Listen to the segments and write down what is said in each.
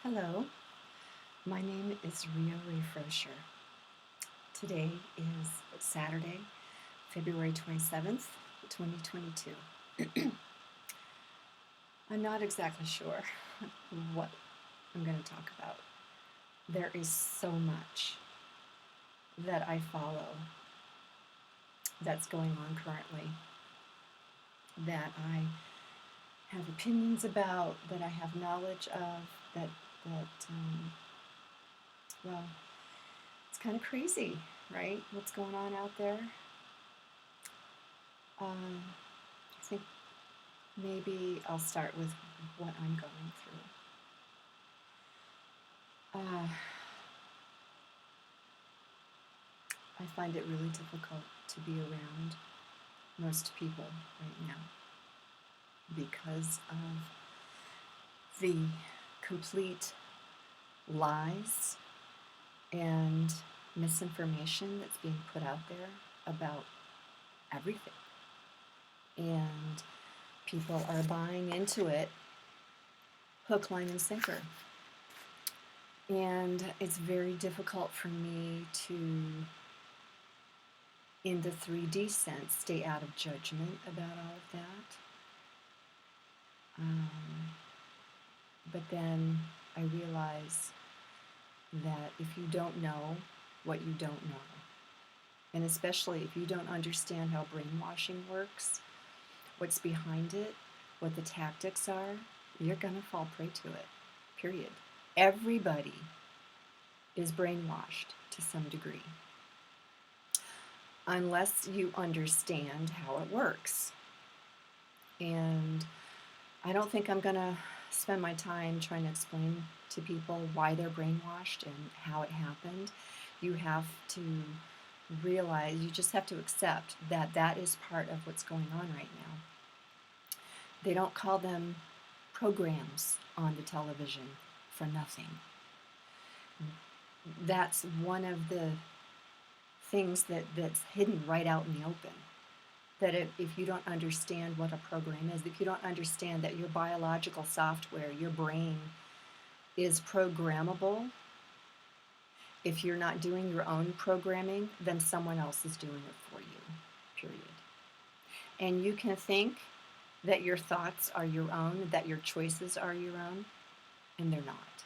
Hello, my name is Ria Refresher. Today is Saturday, February 27th, 2022. I'm not exactly sure what I'm going to talk about. There is so much that I follow that's going on currently that I have opinions about, that I have knowledge of, that well, it's kind of crazy, right? What's going on out there? I think maybe I'll start with what I'm going through. I find it really difficult to be around most people right now because of the complete lies and misinformation that's being put out there about everything. And people are buying into it hook, line, and sinker. And it's very difficult for me to, in the 3D sense, stay out of judgment about all of that. But then I realize that if you don't know what you don't know, and especially if you don't understand how brainwashing works, what's behind it, what the tactics are, you're going to fall prey to it, period. Everybody is brainwashed to some degree, unless you understand how it works. And I don't think I'm going to spend my time trying to explain to people why they're brainwashed and how it happened. You have to realize, you just have to accept that that is part of what's going on right now. They don't call them programs on the television for nothing. That's one of the things that's hidden right out in the open. That if you don't understand what a program is, if you don't understand that your biological software, your brain, is programmable, if you're not doing your own programming, then someone else is doing it for you, period. And you can think that your thoughts are your own, that your choices are your own, and they're not.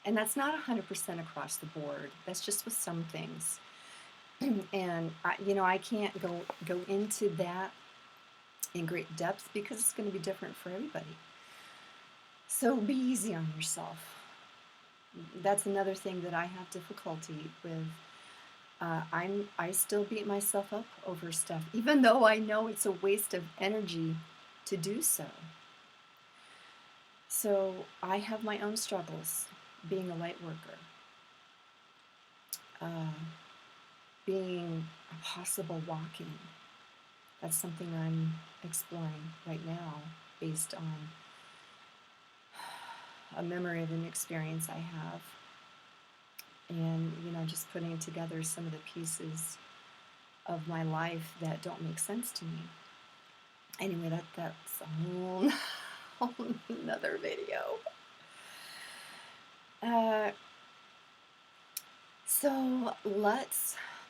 And that's not 100% across the board. That's just with some things. And I can't go into that in great depth because it's going to be different for everybody. So be easy on yourself. That's another thing that I have difficulty with. I still beat myself up over stuff, even though I know it's a waste of energy to do so. So I have my own struggles being a light worker, being a possible walk-in. That's something I'm exploring right now based on a memory of an experience I have. And, just putting together some of the pieces of my life that don't make sense to me. Anyway, that's a whole another video. So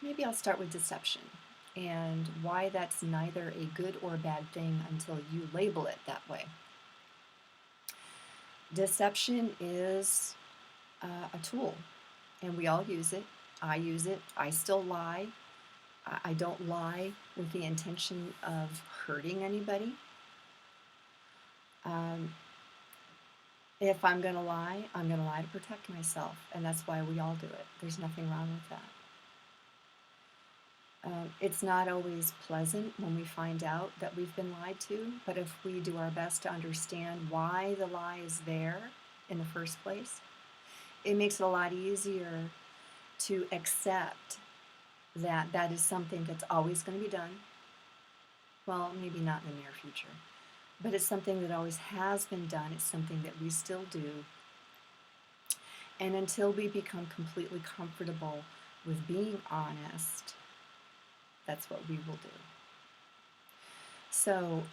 maybe I'll start with deception and why that's neither a good or bad thing until you label it that way. Deception is a tool, and we all use it. I use it. I still lie. I don't lie with the intention of hurting anybody. If I'm going to lie, I'm going to lie to protect myself, and that's why we all do it. There's nothing wrong with that. It's not always pleasant when we find out that we've been lied to, but if we do our best to understand why the lie is there in the first place, it makes it a lot easier to accept that that is something that's always going to be done. Well, maybe not in the near future, but it's something that always has been done. It's something that we still do. And until we become completely comfortable with being honest, that's what we will do. So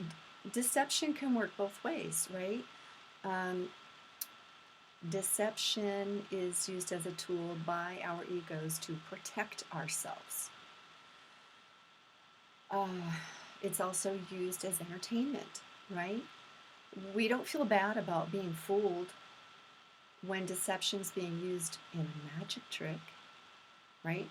deception can work both ways, right? Deception is used as a tool by our egos to protect ourselves. Uh, it's also used as entertainment, right? We don't feel bad about being fooled when deception's being used in a magic trick, right?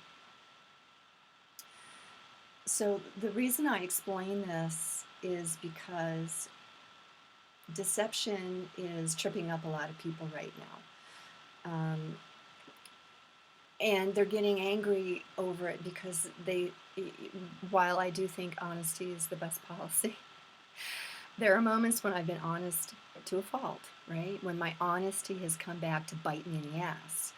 So the reason I explain this is because deception is tripping up a lot of people right now. And they're getting angry over it because while I do think honesty is the best policy, there are moments when I've been honest to a fault, right? When my honesty has come back to bite me in the ass.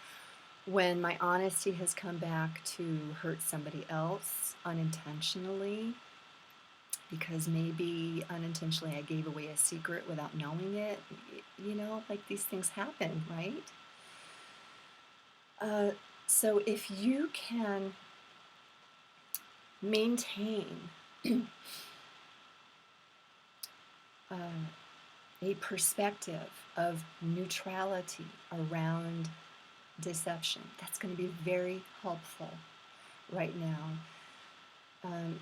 When my honesty has come back to hurt somebody else unintentionally, because maybe unintentionally I gave away a secret without knowing it. Like these things happen, right? So if you can maintain a perspective of neutrality around deception, that's going to be very helpful right now,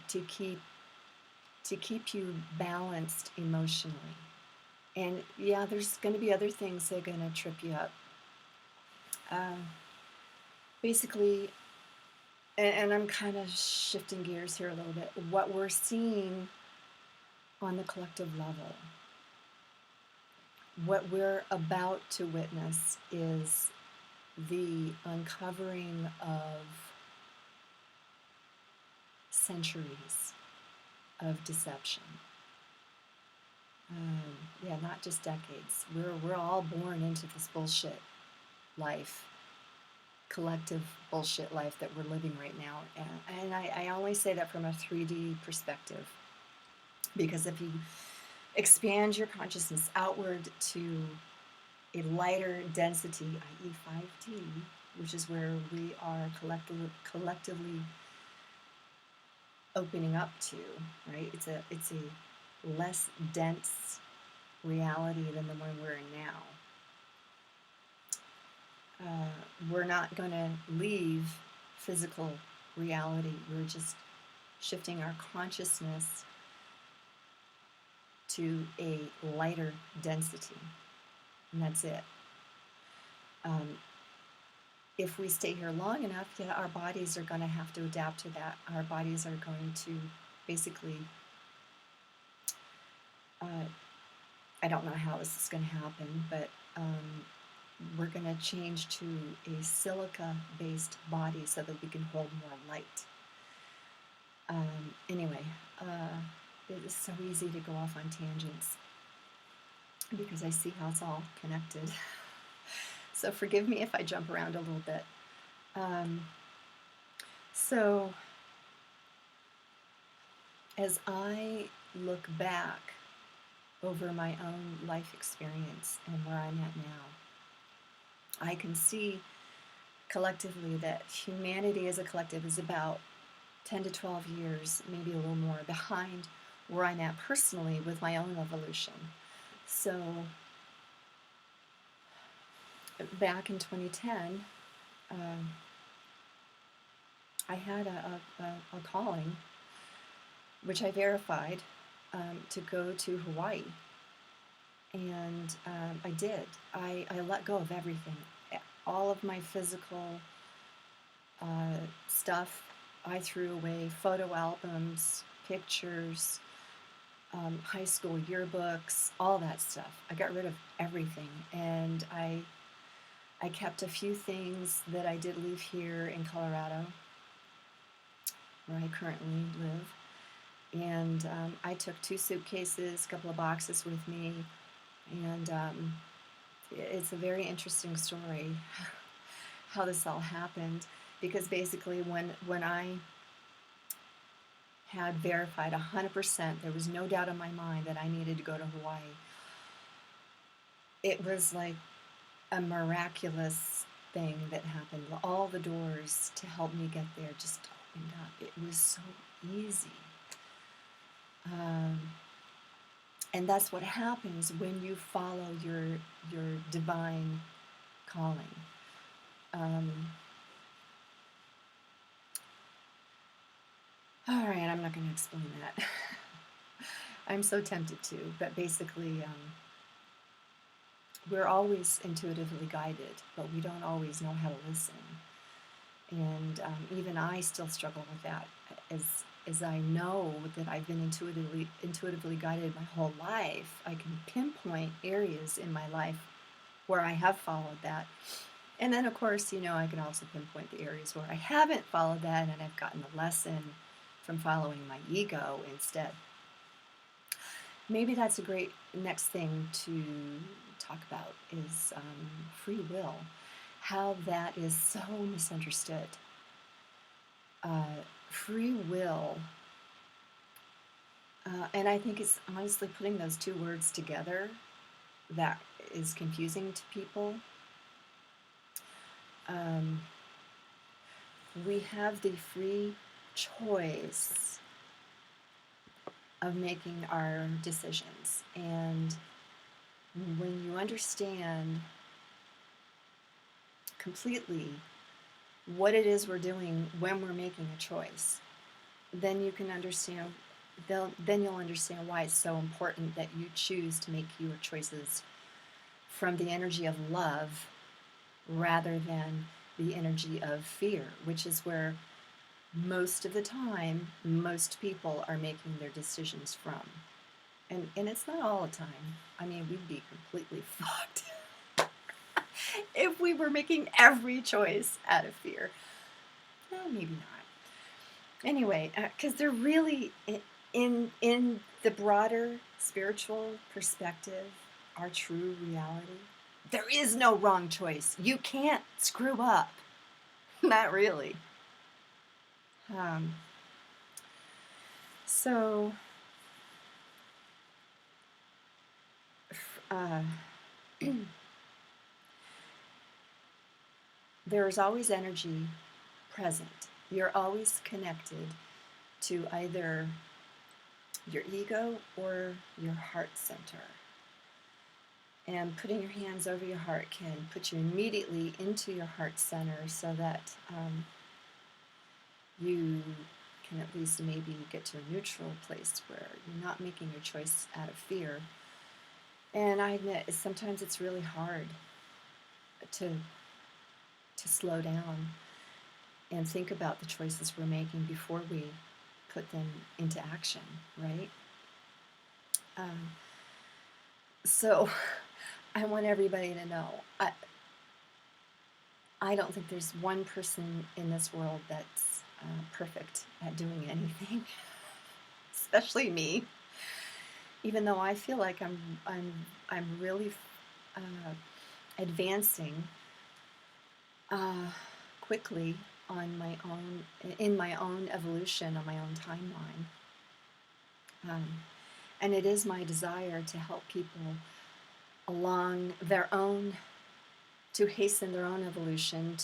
to keep you balanced emotionally. And yeah, there's going to be other things that are going to trip you up. Basically, and I'm kind of shifting gears here a little bit, what we're seeing on the collective level, what we're about to witness is the uncovering of centuries of deception. Yeah, not just decades. We're all born into this bullshit life, collective bullshit life that we're living right now. And I only say that from a 3D perspective, because if you expand your consciousness outward to a lighter density, i.e. 5D, which is where we are collectively opening up to, right? It's a less dense reality than the one we're in now. We're not going to leave physical reality. We're just shifting our consciousness to a lighter density, and that's it. If we stay here long enough, yeah, our bodies are going to have to adapt to that. Our bodies are going to basically, I don't know how this is going to happen, but we're going to change to a silica-based body so that we can hold more light. Anyway, it is so easy to go off on tangents because I see how it's all connected. So forgive me if I jump around a little bit. So as I look back over my own life experience and where I'm at now, I can see collectively that humanity as a collective is about 10 to 12 years, maybe a little more, behind where I'm at personally with my own evolution. So back in 2010, I had a calling, which I verified, to go to Hawaii. And I did. I let go of everything. All of my physical stuff I threw away, photo albums, pictures, high school yearbooks, all that stuff. I got rid of everything. And I kept a few things that I did leave here in Colorado, where I currently live. And I took 2 suitcases, a couple of boxes with me. And it's a very interesting story how this all happened, because basically when I had verified 100%, there was no doubt in my mind that I needed to go to Hawaii. It was like a miraculous thing that happened. All the doors to help me get there just opened up. It was so easy. And that's what happens when you follow your divine calling. All right, I'm not going to explain that. I'm so tempted to, but basically, we're always intuitively guided, but we don't always know how to listen. And even I still struggle with that, as I know that I've been intuitively guided my whole life. I can pinpoint areas in my life where I have followed that. And then, of course, I can also pinpoint the areas where I haven't followed that, and I've gotten a lesson from following my ego instead. Maybe that's a great next thing to talk about is free will, how that is so misunderstood. Free will, and I think it's honestly putting those two words together that is confusing to people. We have the free choice of making our decisions, and when you understand completely what it is we're doing when we're making a choice, then you can understand, then you'll understand why it's so important that you choose to make your choices from the energy of love rather than the energy of fear, which is where most of the time most people are making their decisions from. And it's not all the time. I mean, we'd be completely fucked if we were making every choice out of fear. Maybe not. Anyway, because they're really, in the broader spiritual perspective, our true reality, there is no wrong choice. You can't screw up. Not really. So, there's always energy present. You're always connected to either your ego or your heart center. And putting your hands over your heart can put you immediately into your heart center so that you can at least maybe get to a neutral place where you're not making your choice out of fear. And I admit, sometimes it's really hard to slow down and think about the choices we're making before we put them into action, right? So I want everybody to know, I don't think there's one person in this world that's perfect at doing anything, especially me. Even though I feel like I'm really advancing quickly on my own, in my own evolution, on my own timeline. And it is my desire to help people along their own, to hasten their own evolution,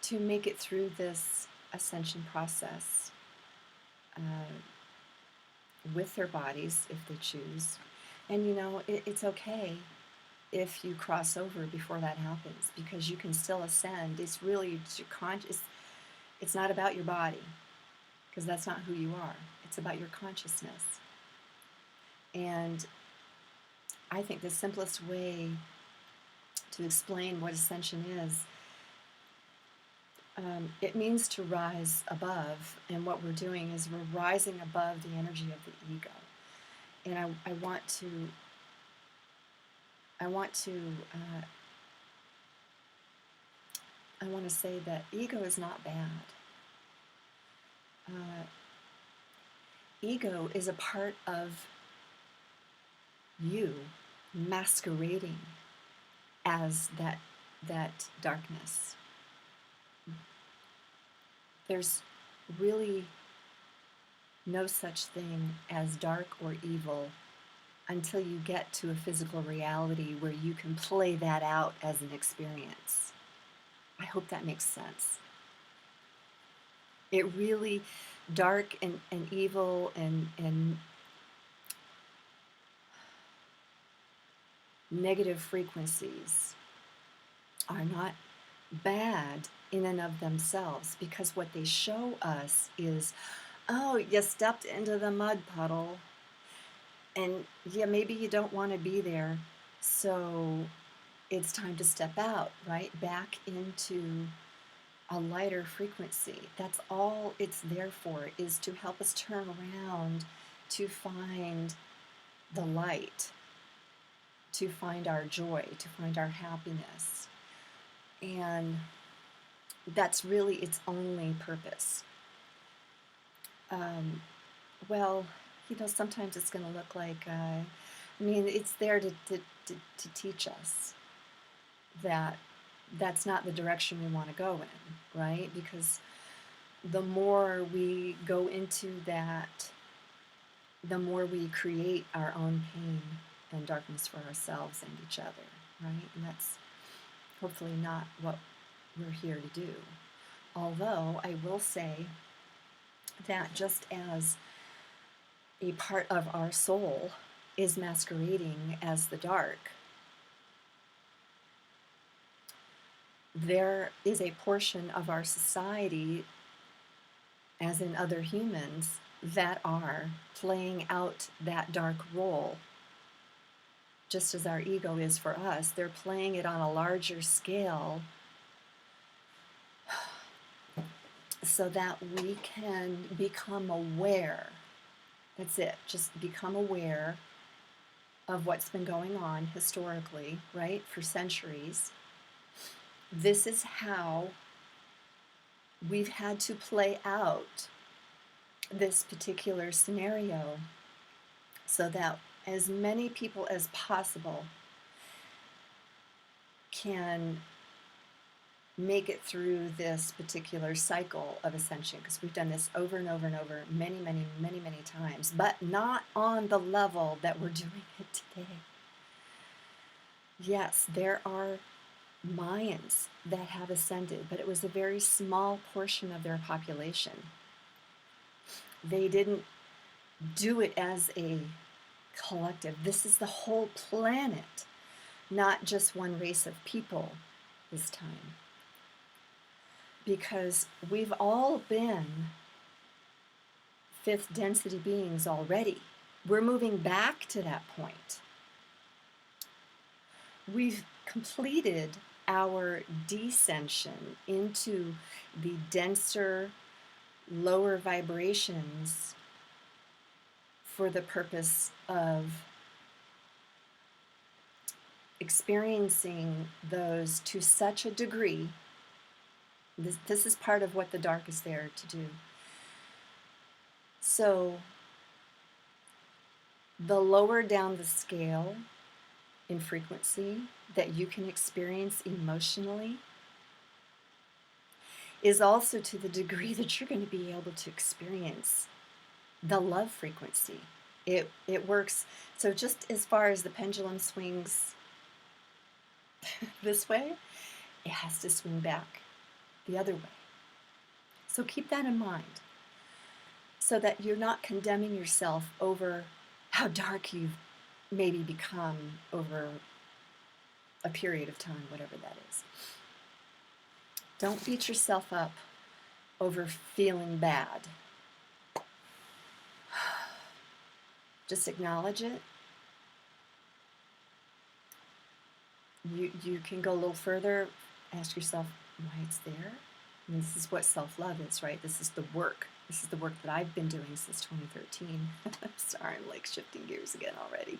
to make it through this ascension process with their bodies if they choose. And it's okay if you cross over before that happens, because you can still ascend. It's really your conscious. It's not about your body, because that's not who you are. It's about your consciousness. And I think the simplest way to explain what ascension is, it means to rise above, and what we're doing is we're rising above the energy of the ego. And I want to say that ego is not bad. Ego is a part of you masquerading as that darkness. There's really no such thing as dark or evil until you get to a physical reality where you can play that out as an experience. I hope that makes sense. It really, dark and evil and negative frequencies are not bad in and of themselves, because what they show us is, oh, you stepped into the mud puddle, and yeah, maybe you don't want to be there, so it's time to step out, right? Back into a lighter frequency. That's all it's there for, is to help us turn around, to find the light, to find our joy, to find our happiness. And that's really its only purpose. Um, well, sometimes it's going to look like, it's there to teach us that that's not the direction we want to go in, right? Because the more we go into that, the more we create our own pain and darkness for ourselves and each other, right? And that's hopefully not what we're here to do. Although I will say that just as a part of our soul is masquerading as the dark, there is a portion of our society, as in other humans, that are playing out that dark role. Just as our ego is for us, they're playing it on a larger scale so that we can become aware. That's it, just become aware of what's been going on historically, right, for centuries. This is how we've had to play out this particular scenario so that as many people as possible can make it through this particular cycle of ascension, because we've done this over and over and over many, many, many, many times, but not on the level that we're doing it today. Yes, there are Mayans that have ascended, but it was a very small portion of their population. They didn't do it as a collective. This is the whole planet, not just one race of people this time. Because we've all been fifth density beings already. We're moving back to that point. We've completed our descension into the denser, lower vibrations for the purpose of experiencing those to such a degree. This is part of what the dark is there to do. So the lower down the scale in frequency that you can experience emotionally is also to the degree that you're going to be able to experience the love frequency. It works. So just as far as the pendulum swings this way, it has to swing back the other way. So keep that in mind, so that you're not condemning yourself over how dark you've maybe become over a period of time, whatever that is. Don't beat yourself up over feeling bad. Just acknowledge it. You can go a little further, ask yourself why it's there. And this is what self-love is, right? This is the work. This is the work that I've been doing since 2013. Sorry, I'm like shifting gears again already.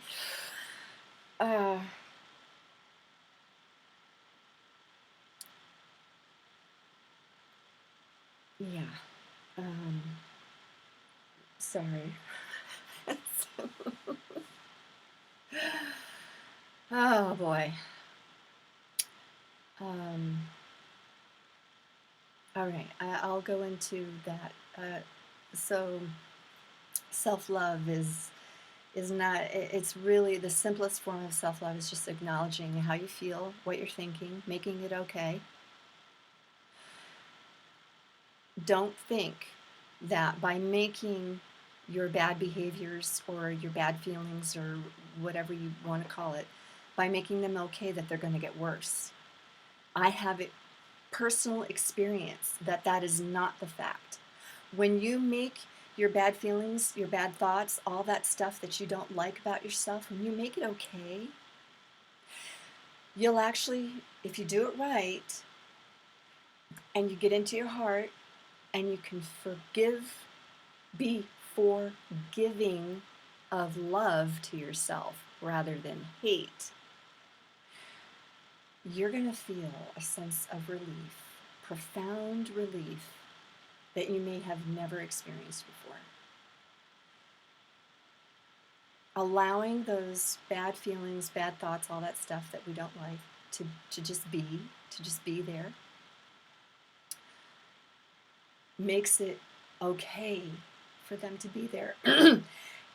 Yeah. Sorry. Oh boy. All right, I'll go into that. So self-love is not, it's really the simplest form of self-love is just acknowledging how you feel, what you're thinking, making it okay. Don't think that by making your bad behaviors or your bad feelings or whatever you want to call it by making them okay that they're going to get worse. I have personal experience that that is not the fact. When you make your bad feelings, your bad thoughts, all that stuff that you don't like about yourself, when you make it okay, you'll actually, if you do it right, and you get into your heart and you can be forgiving of love to yourself rather than hate, you're going to feel a sense of relief, profound relief that you may have never experienced before. Allowing those bad feelings, bad thoughts, all that stuff that we don't like to just be there, makes it okay for them to be there.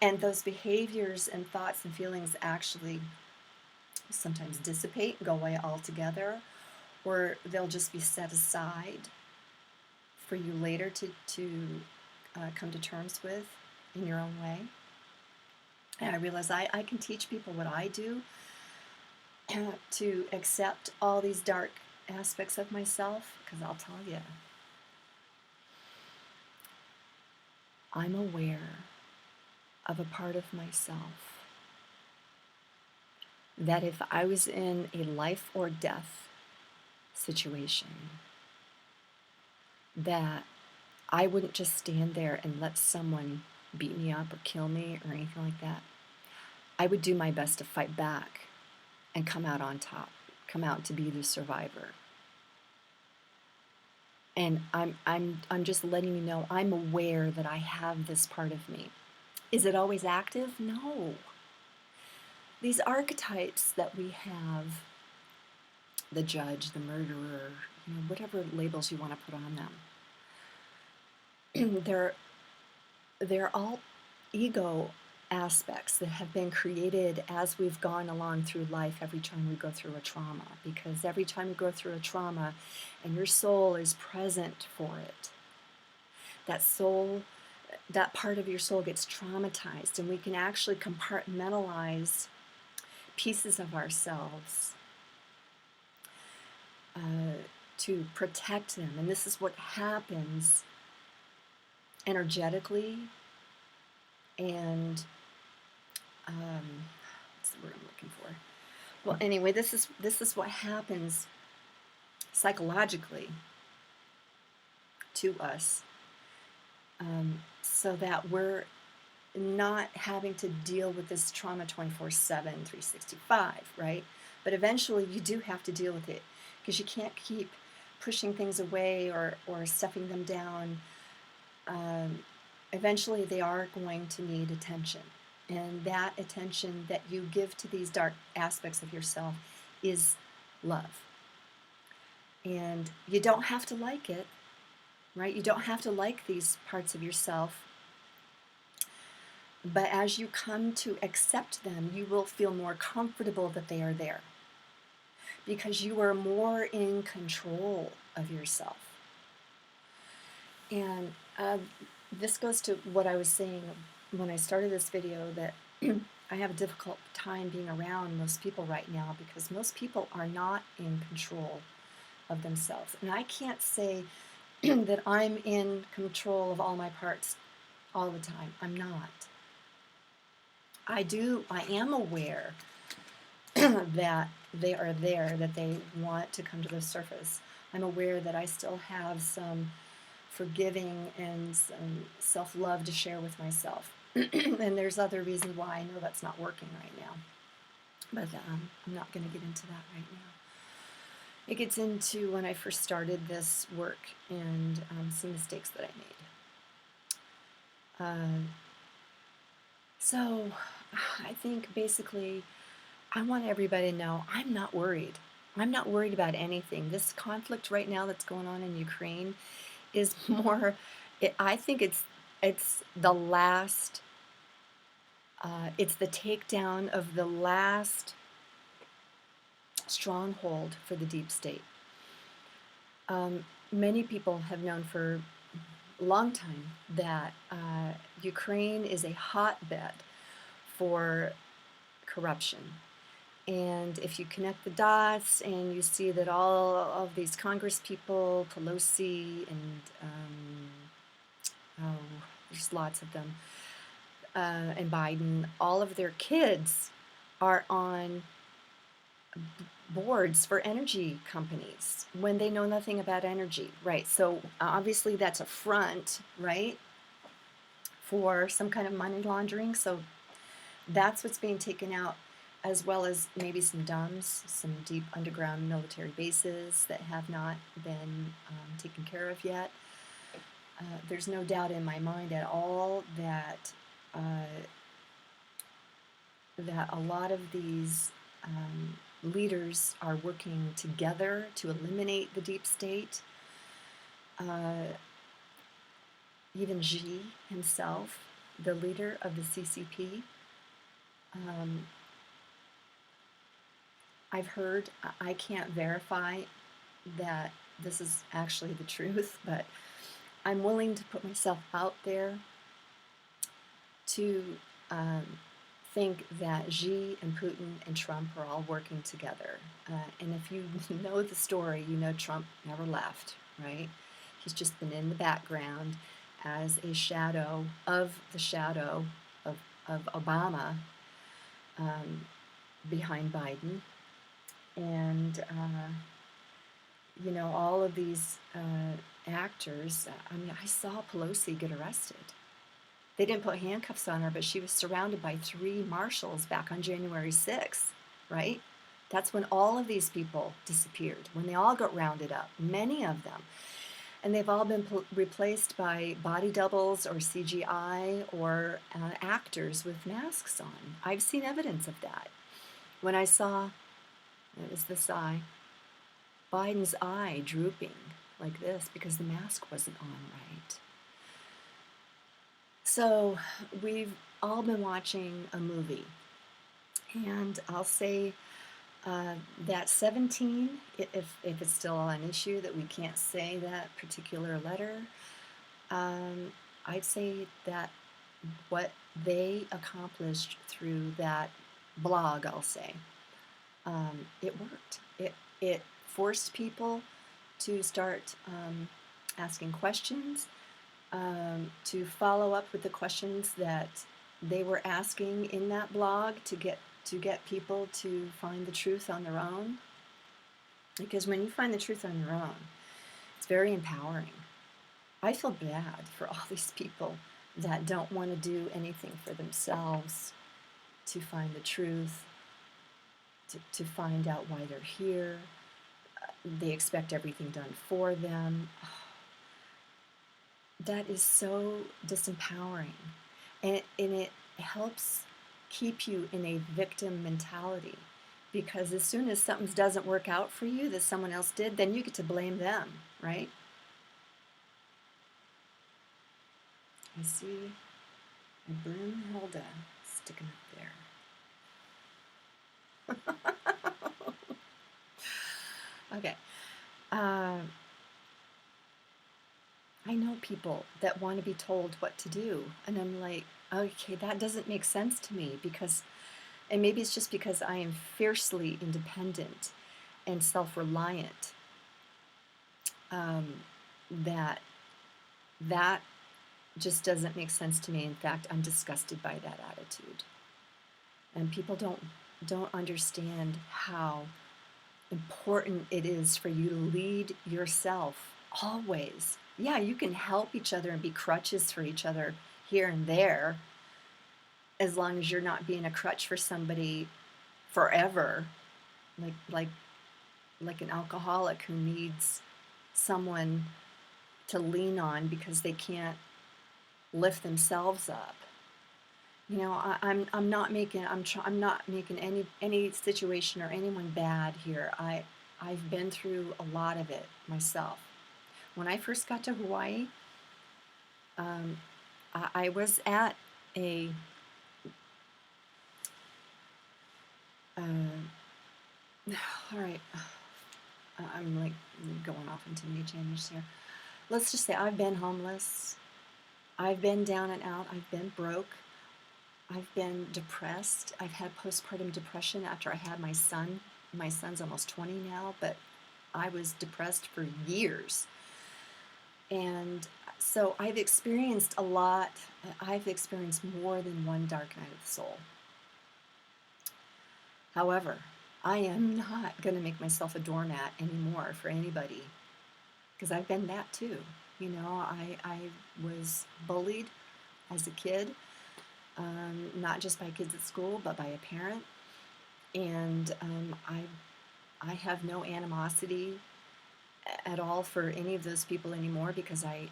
And those behaviors and thoughts and feelings actually sometimes dissipate and go away altogether, or they'll just be set aside for you later to come to terms with in your own way. And I realize I can teach people what I do to accept all these dark aspects of myself, because I'll tell you, I'm aware of a part of myself that if I was in a life or death situation, that I wouldn't just stand there and let someone beat me up or kill me or anything like that. I would do my best to fight back and come out on top, come out to be the survivor. And I'm just letting you know I'm aware that I have this part of me. Is it always active? No. These archetypes that we have, the judge, the murderer, whatever labels you want to put on them, they're all ego aspects that have been created as we've gone along through life every time we go through a trauma. Because every time you go through a trauma and your soul is present for it, that part of your soul gets traumatized, and we can actually compartmentalize pieces of ourselves to protect them. And this is what happens energetically and what's the word I'm looking for? Well, anyway, this is what happens psychologically to us, so that we're not having to deal with this trauma 24/7, 365, right? But eventually you do have to deal with it, because you can't keep pushing things away or stuffing them down. Eventually they are going to need attention. And that attention that you give to these dark aspects of yourself is love. And you don't have to like it, right? You don't have to like these parts of yourself. But as you come to accept them, you will feel more comfortable that they are there, because you are more in control of yourself. And this goes to what I was saying when I started this video, that I have a difficult time being around most people right now, because most people are not in control of themselves. And I can't say that I'm in control of all my parts all the time. I'm not. I am aware that they are there, that they want to come to the surface. I'm aware that I still have some forgiving and some self-love to share with myself. And there's other reasons why I know that's not working right now. But I'm not going to get into that right now. It gets into when I first started this work and some mistakes that I made. So I think basically I want everybody to know I'm not worried. I'm not worried about anything. This conflict right now that's going on in Ukraine is more, I think it's the last, it's the takedown of the last stronghold for the deep state. Many people have known for a long time that Ukraine is a hotbed for corruption. And if you connect the dots and you see that all of these Congress people, Pelosi oh, there's lots of them, and Biden, all of their kids are on boards for energy companies when they know nothing about energy, right? So obviously that's a front, right, for some kind of money laundering. So that's what's being taken out, as well as maybe some DUMBs, some deep underground military bases that have not been taken care of yet. There's no doubt in my mind at all that that a lot of these leaders are working together to eliminate the deep state. Even Xi himself, the leader of the CCP, I've heard, I can't verify that this is actually the truth, but I'm willing to put myself out there to think that Xi and Putin and Trump are all working together. And if you know the story, you know Trump never left, right? He's just been in the background as a shadow of the shadow of Obama behind Biden. And, you know, all of these actors, I mean, I saw Pelosi get arrested. They didn't put handcuffs on her, but she was surrounded by 3 marshals back on January 6th, right? That's when all of these people disappeared, when they all got rounded up, many of them. And they've all been replaced by body doubles or CGI or actors with masks on. I've seen evidence of that. When I saw, it was this eye, Biden's eye drooping like this because the mask wasn't on right. So we've all been watching a movie, and I'll say that 17, if it's still an issue that we can't say that particular letter, I'd say that what they accomplished through that blog, I'll say, it worked. It forced people to start asking questions, to follow up with the questions that they were asking in that blog to get people to find the truth on their own. Because when you find the truth on your own, it's very empowering. I feel bad for all these people that don't want to do anything for themselves to find the truth, to find out why they're here. They expect everything done for them. That is so disempowering. And it helps keep you in a victim mentality. Because as soon as something doesn't work out for you that someone else did, then you get to blame them, right? I see a Broomhilda sticking up there. Okay. I know people that want to be told what to do. And I'm like, okay, that doesn't make sense to me because, and maybe it's just because I am fiercely independent and self-reliant, that just doesn't make sense to me. In fact, I'm disgusted by that attitude. And people don't understand how important it is for you to lead yourself always. Yeah, you can help each other and be crutches for each other here and there, as long as you're not being a crutch for somebody forever, like an alcoholic who needs someone to lean on because they can't lift themselves up. You know, I'm not making any situation or anyone bad here. I've been through a lot of it myself. When I first got to Hawaii, I was at a all right. I'm like going off into new tangents here. Let's just say I've been homeless. I've been down and out. I've been broke. I've been depressed. I've had postpartum depression after I had my son. My son's almost 20 now, but I was depressed for years. And so I've experienced a lot. I've experienced more than one dark night of the soul. However, I am not going to make myself a doormat anymore for anybody, because I've been that too. You know, I was bullied as a kid, not just by kids at school, but by a parent. And I have no animosity at all for any of those people anymore, because I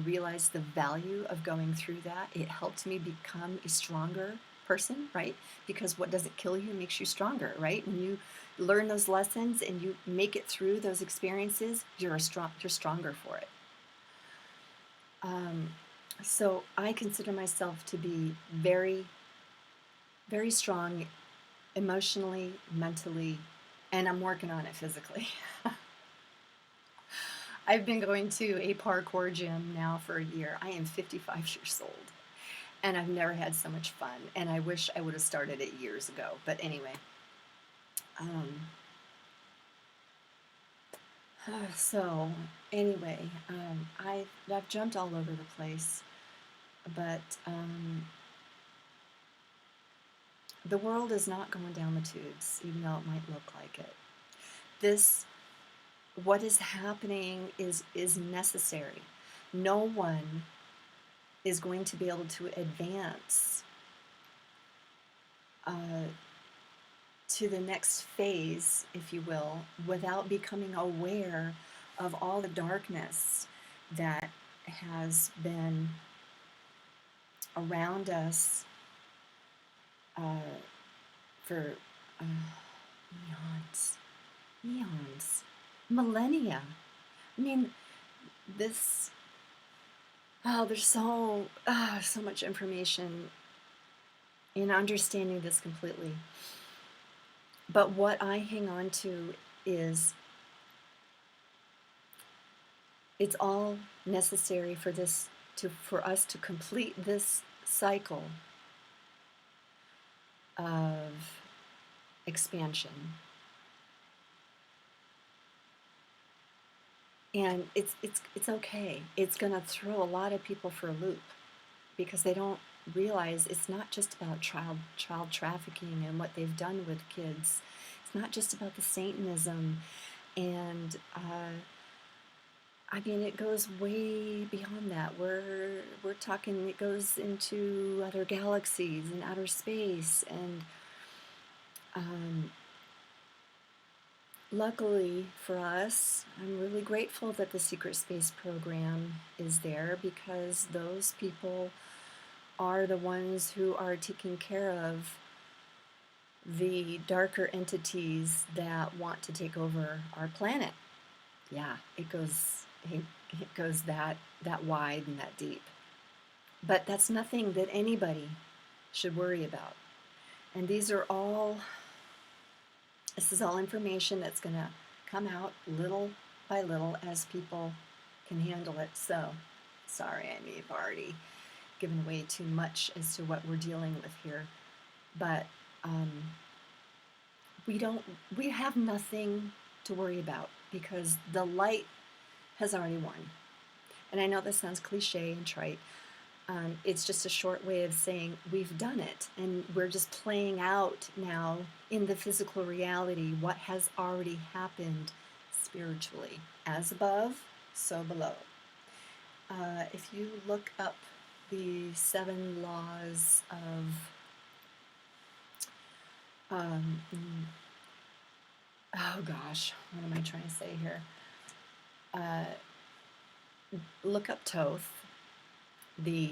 realized the value of going through that. It helped me become a stronger person, right? Because what doesn't kill you makes you stronger, right? When you learn those lessons and you make it through those experiences, you're stronger for it. So I consider myself to be very, very strong emotionally, mentally, and I'm working on it physically. I've been going to a parkour gym now for a year. I am 55 years old, and I've never had so much fun, and I wish I would have started it years ago. But anyway, um, so anyway, I've jumped all over the place, but the world is not going down the tubes, even though it might look like it. What is happening is necessary. No one is going to be able to advance to the next phase, if you will, without becoming aware of all the darkness that has been around us for eons, millennia. I mean, there's so much information in understanding this completely. But what I hang on to is it's all necessary for us to complete this cycle of expansion. And it's okay. It's going to throw a lot of people for a loop, because they don't realize it's not just about child trafficking and what they've done with kids. It's not just about the Satanism, and I mean, it goes way beyond that. We're talking. It goes into other galaxies and outer space, and luckily for us, I'm really grateful that the secret space program is there, because those people are the ones who are taking care of the darker entities that want to take over our planet. Yeah, it goes that wide and that deep. But that's nothing that anybody should worry about. And this is all information that's going to come out little by little as people can handle it. So, sorry, I may have already given away too much as to what we're dealing with here. But we have nothing to worry about, because the light has already won. And I know this sounds cliche and trite. It's just a short way of saying we've done it, and we're just playing out now in the physical reality what has already happened spiritually. As above, so below. If you look up the 7 laws of oh gosh, what am I trying to say here? Look up Thoth, the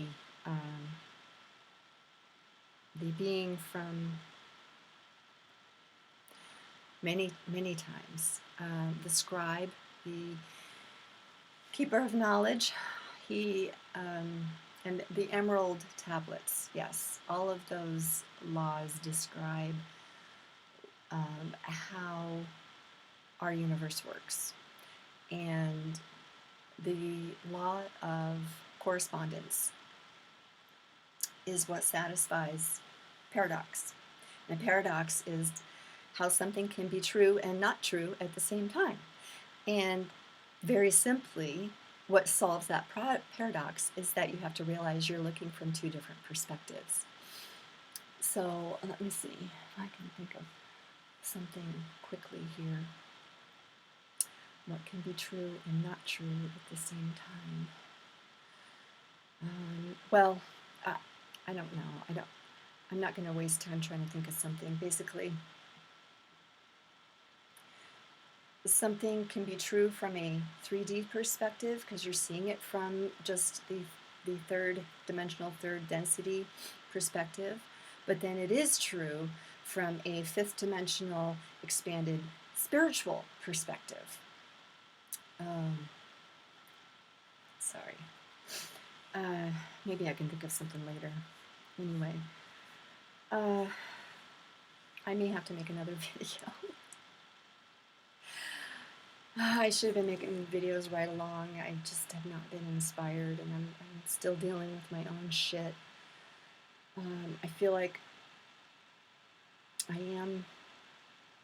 being from many times, the scribe, the keeper of knowledge, he and the emerald tablets. Yes, all of those laws describe how our universe works. And the law of correspondence is what satisfies paradox. And a paradox is how something can be true and not true at the same time. And very simply, what solves that paradox is that you have to realize you're looking from two different perspectives. So let me see if I can think of something quickly here. What can be true and not true at the same time? Well, I don't know. I'm not going to waste time trying to think of something. Basically, something can be true from a 3D perspective because you're seeing it from just the third dimensional, third density perspective. But then it is true from a fifth dimensional, expanded spiritual perspective. Sorry. Maybe I can think of something later. Anyway, I may have to make another video. I should have been making videos right along. I just have not been inspired, and I'm still dealing with my own shit. I feel like I am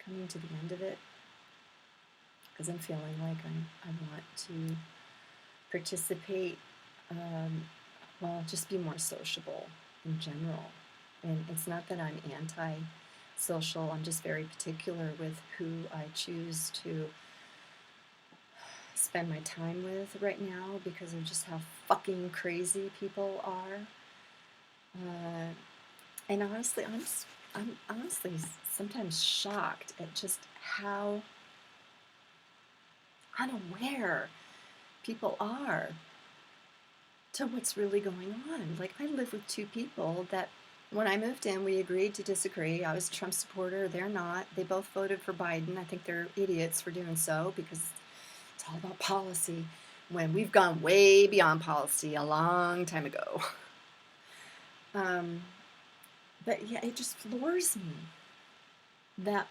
coming to the end of it because I'm feeling like I want to participate, well, just be more sociable in general. And it's not that I'm anti-social, I'm just very particular with who I choose to spend my time with right now because of just how fucking crazy people are. And honestly, I'm honestly sometimes shocked at just how unaware people are to what's really going on. Like, I live with two people that when I moved in, we agreed to disagree. I was a Trump supporter, they're not. They both voted for Biden. I think they're idiots for doing so because it's all about policy when we've gone way beyond policy a long time ago. But yeah, it just floors me that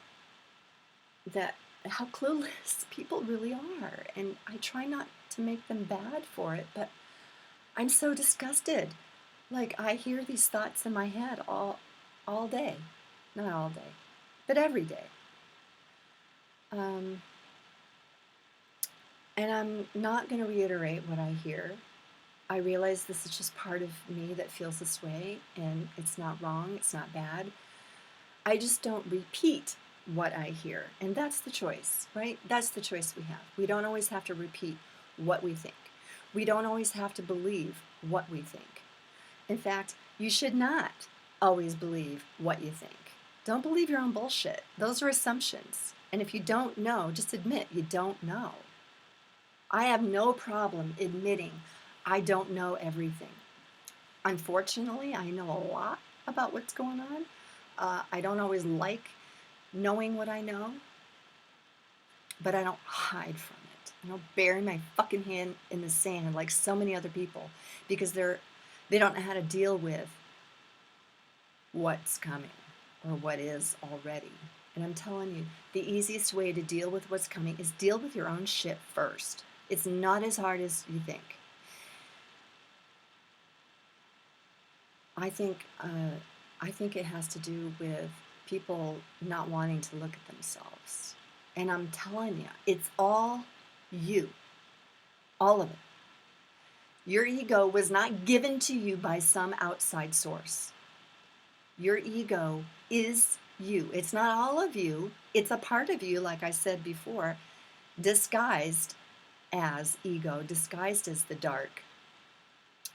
how clueless people really are. And I try not to make them bad for it, but I'm so disgusted. Like, I hear these thoughts in my head all day. Not all day, but every day. And I'm not going to reiterate what I hear. I realize this is just part of me that feels this way, and it's not wrong, it's not bad. I just don't repeat what I hear, and that's the choice, right? That's the choice we have. We don't always have to repeat what we think. We don't always have to believe what we think. In fact, you should not always believe what you think. Don't believe your own bullshit. Those are assumptions. And if you don't know, just admit you don't know. I have no problem admitting I don't know everything. Unfortunately, I know a lot about what's going on. I don't always like knowing what I know, but I don't hide from it. I don't bury my fucking hand in the sand like so many other people because they don't know how to deal with what's coming or what is already. And I'm telling you, the easiest way to deal with what's coming is deal with your own shit first. It's not as hard as you think. I think it has to do with people not wanting to look at themselves. And I'm telling you, it's all you. All of it. Your ego was not given to you by some outside source. Your ego is you. It's not all of you. It's a part of you, like I said before, disguised as ego, disguised as the dark,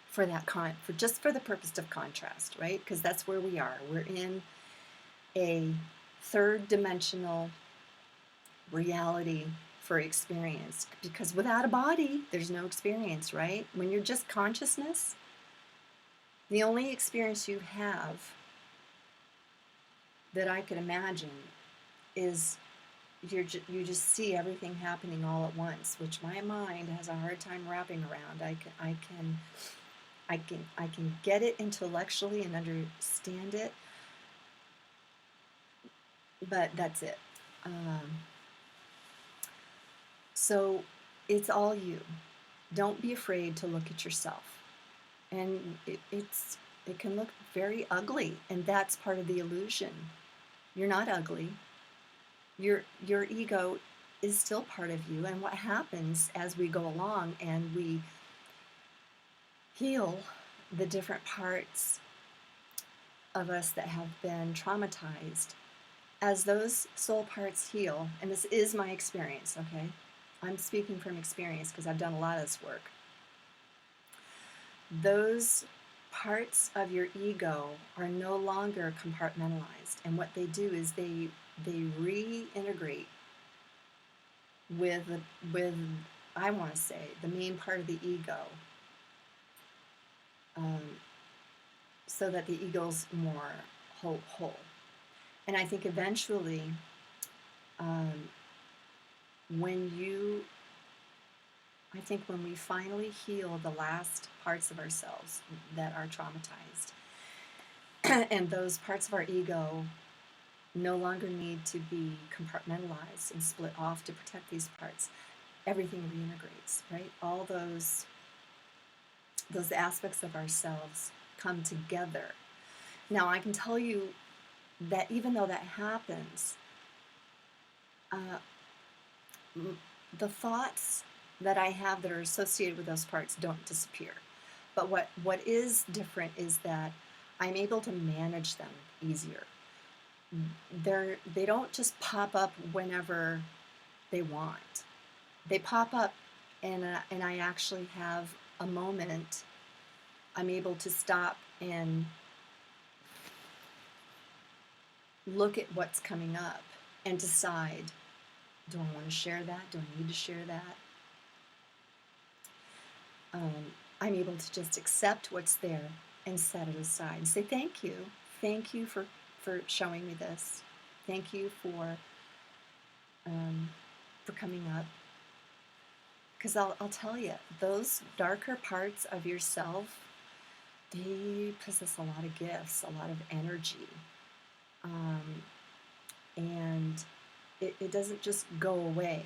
for the purpose of contrast, right? Because that's where we are. We're in a third dimensional reality for experience, because without a body, there's no experience, right? When you're just consciousness, the only experience you have that I could imagine is you just see everything happening all at once, which my mind has a hard time wrapping around. I can get it intellectually and understand it, but that's it. So it's all you. Don't be afraid to look at yourself. And It can look very ugly, and that's part of the illusion. You're not ugly. Your ego is still part of you, and what happens as we go along and we heal the different parts of us that have been traumatized, as those soul parts heal, and this is my experience, okay? I'm speaking from experience because I've done a lot of this work. Those parts of your ego are no longer compartmentalized, and what they do is they reintegrate with I want to say the main part of the ego, um, so that the ego's more whole. And I think eventually, um, when we finally heal the last parts of ourselves that are traumatized, and those parts of our ego no longer need to be compartmentalized and split off to protect these parts, everything reintegrates, right? All those aspects of ourselves come together. Now, I can tell you that even though that happens, the thoughts that I have that are associated with those parts don't disappear. But what is different is that I'm able to manage them easier. They don't just pop up whenever they want. They pop up, and I actually have a moment. I'm able to stop and look at what's coming up and decide, do I want to share that? Do I need to share that? I'm able to just accept what's there and set it aside and say, thank you. Thank you for showing me this. Thank you for coming up. Because I'll tell you, those darker parts of yourself, they possess a lot of gifts, a lot of energy. And it doesn't just go away.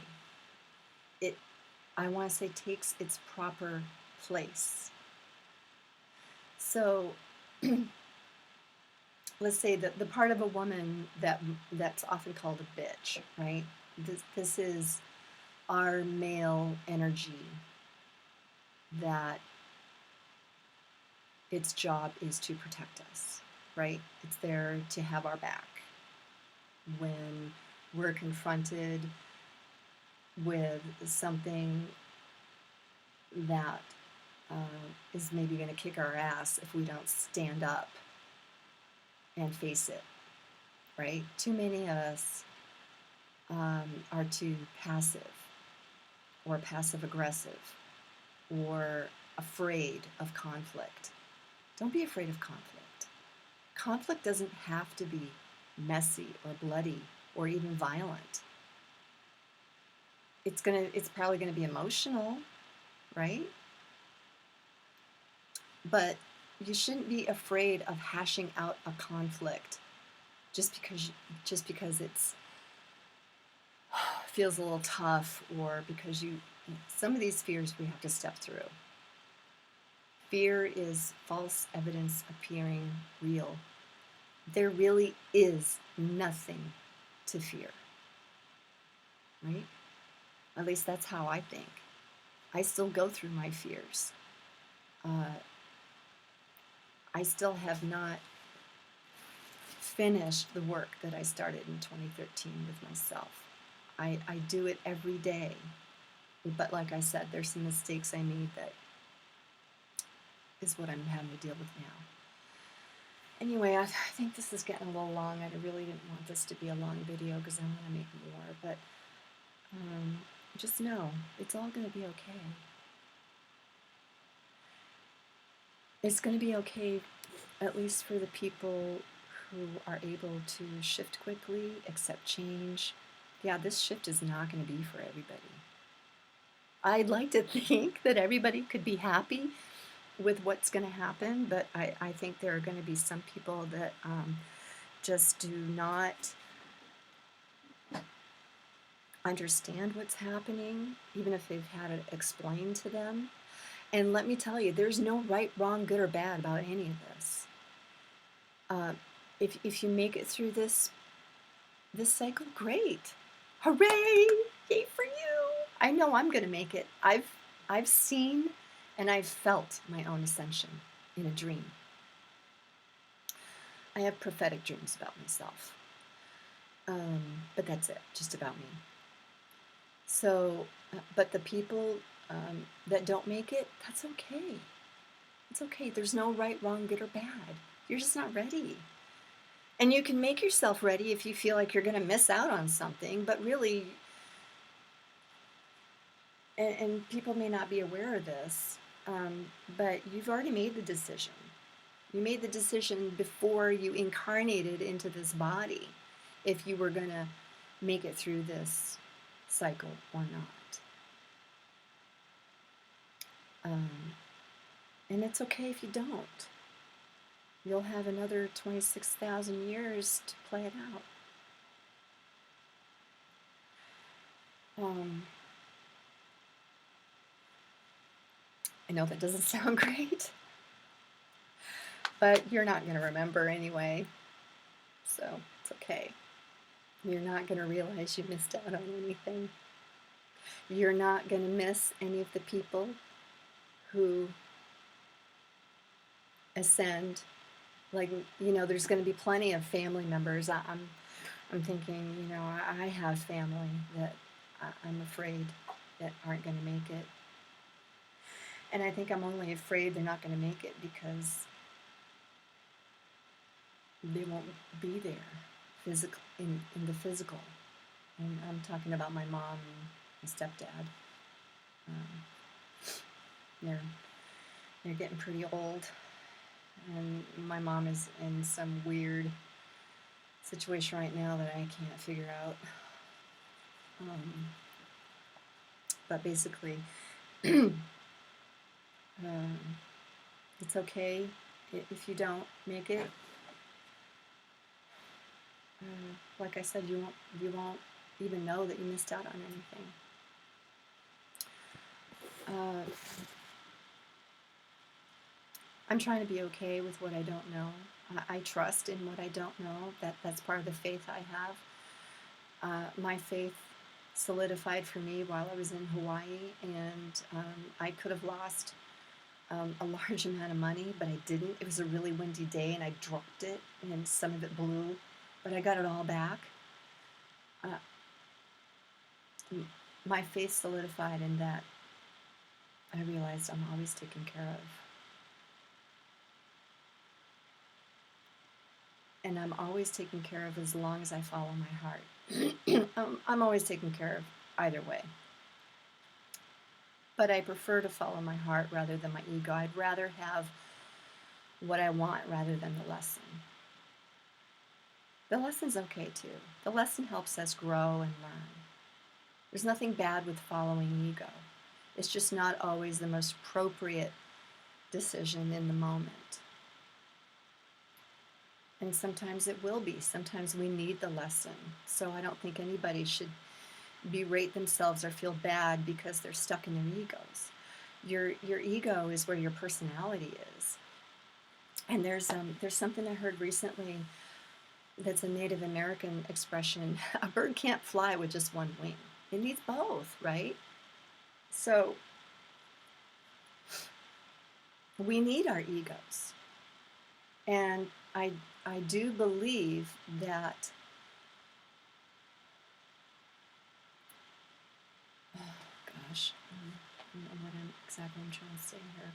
I want to say, takes its proper place. So let's say that the part of a woman that's often called a bitch, right? This is our male energy that its job is to protect us, right? It's there to have our back when we're confronted with something that is maybe going to kick our ass if we don't stand up and face it, right? Too many of us are too passive or passive aggressive or afraid of conflict. Don't be afraid of conflict. Conflict doesn't have to be messy or bloody or even violent. It's probably going to be emotional, right? But you shouldn't be afraid of hashing out a conflict just because it's feels a little tough, or because some of these fears we have to step through. Fear is false evidence appearing real. There really is nothing to fear, right? At least that's how I think. I still go through my fears. I still have not finished the work that I started in 2013 with myself. I do it every day. But like I said, there's some mistakes I made that is what I'm having to deal with now. Anyway, I think this is getting a little long. I really didn't want this to be a long video because I want to make more. But just know, it's all going to be okay. It's going to be okay, at least for the people who are able to shift quickly, accept change. Yeah, this shift is not going to be for everybody. I'd like to think that everybody could be happy with what's going to happen, but I think there are going to be some people that just do not understand what's happening, even if they've had it explained to them. And let me tell you, there's no right, wrong, good, or bad about any of this. Uh, if you make it through this cycle, great. Hooray! Yay for you! I know I'm going to make it. I've seen and I've felt my own ascension in a dream. I have prophetic dreams about myself. But that's it, just about me. So, but the people that don't make it, that's okay. It's okay. There's no right, wrong, good, or bad. You're just not ready. And you can make yourself ready if you feel like you're going to miss out on something, but really, and people may not be aware of this, but you've already made the decision. You made the decision before you incarnated into this body if you were going to make it through this cycle or not. And it's okay if you don't. You'll have another 26,000 years to play it out. I know that doesn't sound great, but you're not going to remember anyway, so it's okay. You're not going to realize you missed out on anything. You're not going to miss any of the people who ascend. Like, there's going to be plenty of family members. I'm thinking, I have family that I'm afraid that aren't going to make it. And I think I'm only afraid they're not going to make it because they won't be there in the physical. And I'm talking about my mom and stepdad. They're getting pretty old. And my mom is in some weird situation right now that I can't figure out. But basically, it's okay if you don't make it. Like I said, you won't even know that you missed out on anything. I'm trying to be okay with what I don't know. I trust in what I don't know. That's part of the faith I have. My faith solidified for me while I was in Hawaii, and I could have lost a large amount of money, but I didn't. It was a really windy day, and I dropped it, and some of it blew, but I got it all back. My faith solidified in that I realized I'm always taken care of. And I'm always taken care of as long as I follow my heart. I'm always taken care of either way. But I prefer to follow my heart rather than my ego. I'd rather have what I want rather than the lesson. The lesson's okay too. The lesson helps us grow and learn. There's nothing bad with following ego. It's just not always the most appropriate decision in the moment. And sometimes it will be. Sometimes we need the lesson. So I don't think anybody should berate themselves or feel bad because they're stuck in their egos. Your ego is where your personality is. And there's something I heard recently that's a Native American expression. A bird can't fly with just one wing. It needs both, right? So we need our egos. And I do believe that I don't know what exactly I'm trying to say here.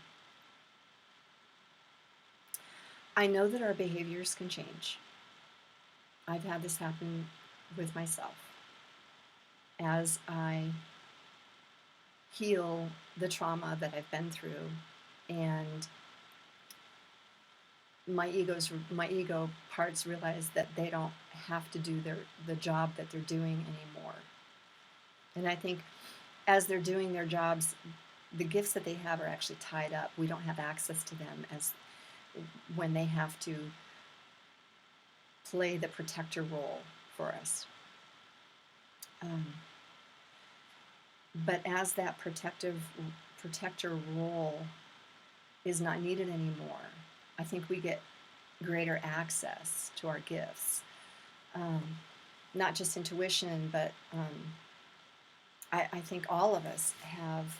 I know that our behaviors can change. I've had this happen with myself. As I heal the trauma that I've been through, and my ego parts realize that they don't have to do the job that they're doing anymore. And I think as they're doing their jobs, the gifts that they have are actually tied up. We don't have access to them as when they have to play the protector role for us. But as that protector role is not needed anymore, I think we get greater access to our gifts. Not just intuition, but I think all of us have,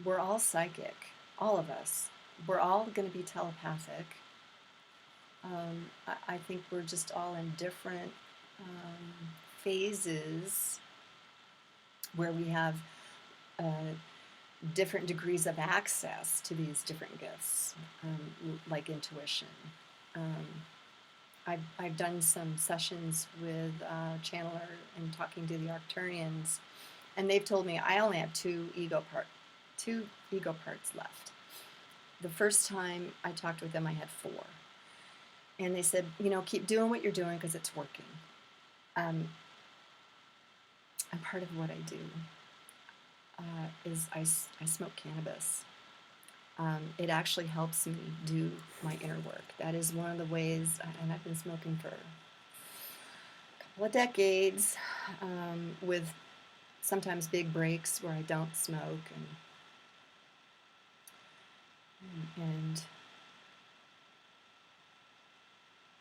we're all psychic, all of us. We're all going to be telepathic. I think we're just all in different phases where we have different degrees of access to these different gifts, like intuition. I've done some sessions with Channeler and talking to the Arcturians, and they've told me I only have two ego parts left. The first time I talked with them, I had 4. And they said, keep doing what you're doing because it's working. And part of what I do is I smoke cannabis. It actually helps me do my inner work. That is one of the ways, and I've been smoking for a couple of decades, with sometimes big breaks where I don't smoke, and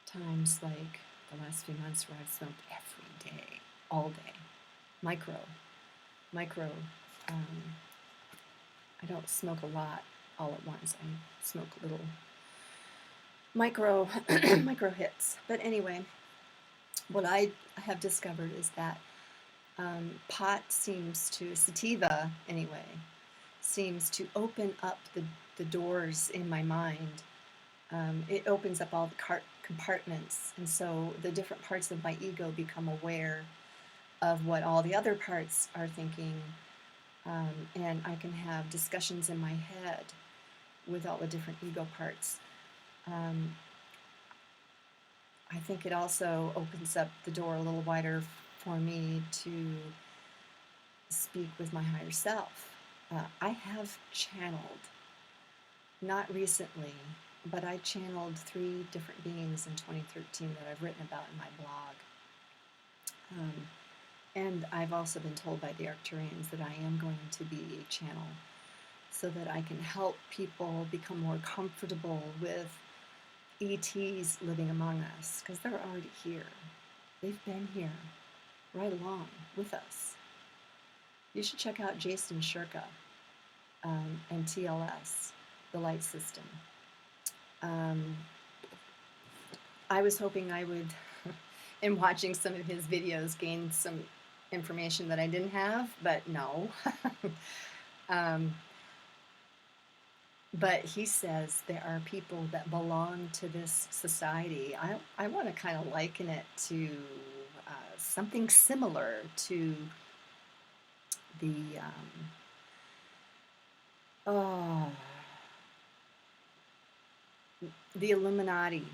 times like the last few months where I've smoked every day, all day, micro. I don't smoke a lot all at once. I smoke little micro hits. But anyway, what I have discovered is that pot sativa anyway, seems to open up the doors in my mind. It opens up all the compartments, and so the different parts of my ego become aware of what all the other parts are thinking, and I can have discussions in my head with all the different ego parts. I think it also opens up the door a little wider for me to speak with my higher self. I have channeled, not recently, but I channeled 3 different beings in 2013 that I've written about in my blog. And I've also been told by the Arcturians that I am going to be a channel so that I can help people become more comfortable with ETs living among us, because they're already here. They've been here right along with us. You should check out Jason Shirka and TLS, the light system. I was hoping I would, in watching some of his videos, gain some information that I didn't have, but no. But he says there are people that belong to this society. I want to kind of liken it to something similar to the Illuminati,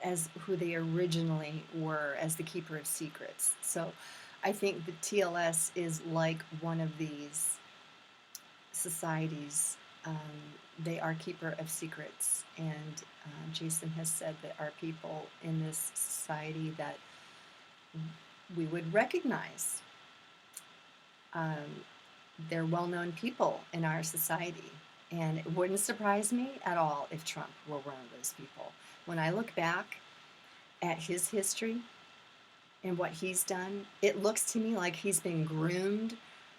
as who they originally were, as the keeper of secrets. So I think the TLS is like one of these societies. They are keeper of secrets, and Jason has said that our people in this society that we would recognize. They're well-known people in our society, and it wouldn't surprise me at all if Trump were one of those people. When I look back at his history and what he's done, it looks to me like he's been groomed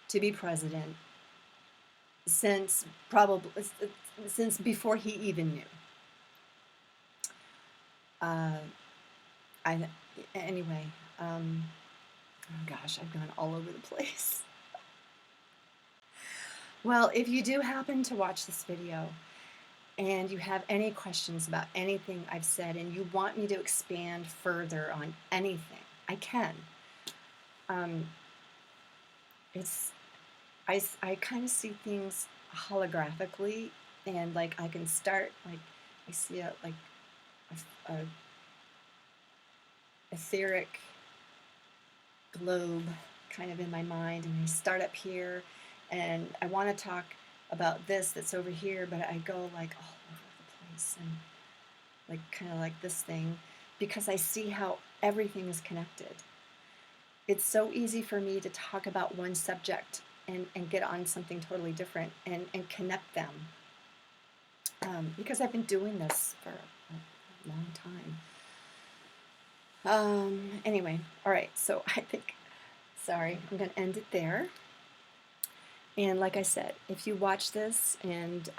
to be president since before he even knew. Anyway, oh gosh, I've gone all over the place. Well, if you do happen to watch this video and you have any questions about anything I've said and you want me to expand further on anything, I can. I kind of see things holographically, and like I can start, like I see a etheric globe kind of in my mind, and I start up here and I want to talk about this that's over here, but I go like all over the place, and like kind of like this thing, because I see how everything is connected. It's so easy for me to talk about one subject and get on something totally different and connect them. because I've been doing this for a long time. Anyway, all right, so I think, sorry, I'm going to end it there. And like I said, if you watch this and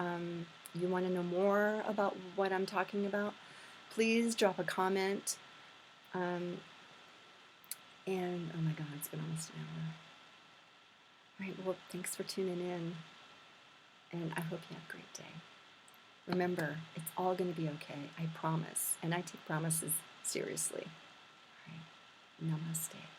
you want to know more about what I'm talking about, please drop a comment. And oh my God, it's been almost an hour. All right, well, thanks for tuning in. And I hope you have a great day. Remember, it's all going to be okay. I promise. And I take promises seriously. All right. Namaste.